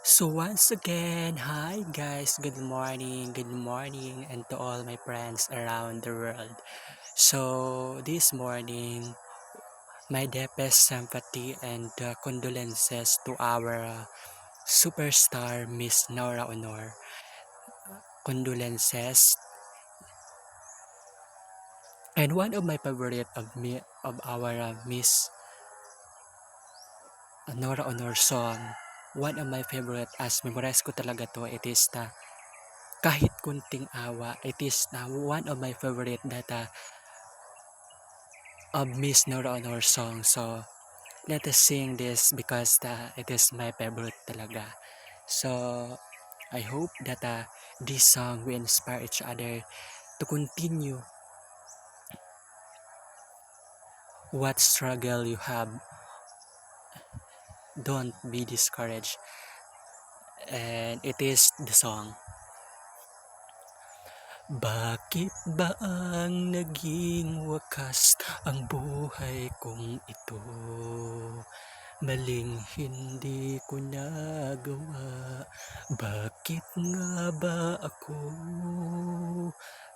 So once again, hi guys, good morning, and to all my friends around the world. So this morning, my deepest sympathy and condolences to our superstar Miss Nora Honor. Condolences, and one of my favorite of our Miss Nora Honor song. One of my favorite as memorize ko talaga to, it is the kahit kunting awa. It is one of my favorite that of Miss Nora Honor song. So, let us sing this because it is my favorite talaga. So, I hope that this song will inspire each other to continue what struggle you have. Don't be discouraged. And it is the song. Bakit ba ang naging wakas ang buhay kong ito? Maling hindi ko nagawa. Bakit nga ba ako?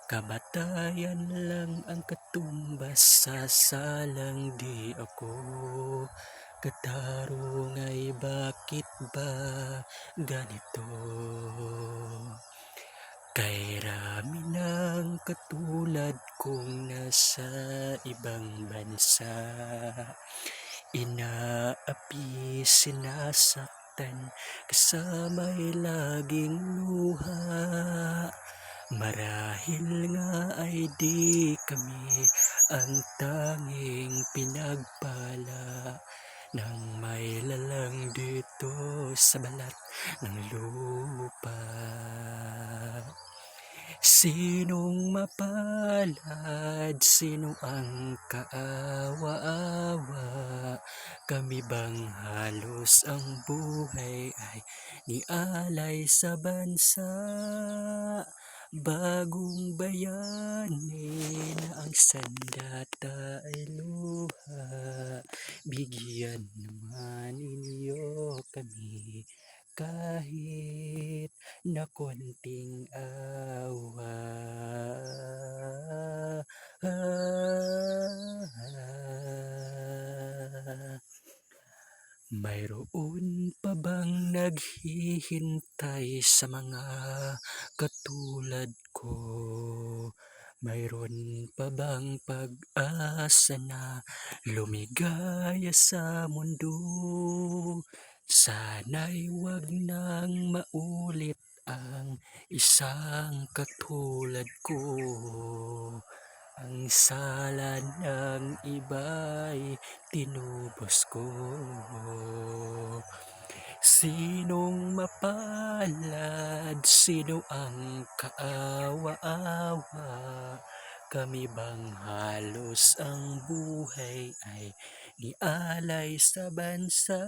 Kamatayan lang ang katumbas, sasalang di ako. Katarong ay bakit ba ganito? Kay rami ng katulad kong nasa ibang bansa, inaapi, sinasaktan, kasama'y laging luha. Marahil nga ay di kami ang tanging pinagpala ng may lalang dito sa balat ng lupa. Sinong mapalad, sino ang kaawa-awa? Kami bang halos ang buhay ay nialay sa bansa? Bagong bayani na ang sandata ay luha. Bigyan naman ninyo kami kahit na konting awa. Mayroon pa bang naghihintay sa mga katulad ko? Mayroon pa bang pag-asa na lumigaya sa mundo? Sana'y wag nang maulit ang isang katulad ko. Ang sala ng iba'y tinubos ko. Sinong mapalad, sino ang kaawa-awa? Kami bang halos ang buhay ay nialay sa bansa?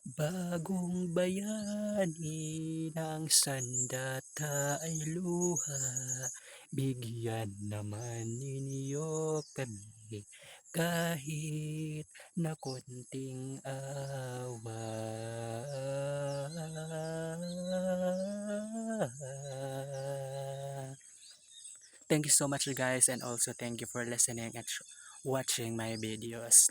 Bagong bayani ng sandata ay luha. Bigyan naman ninyo kami kahit na konting awa. Thank you so much guys, and also thank you for listening and watching my videos.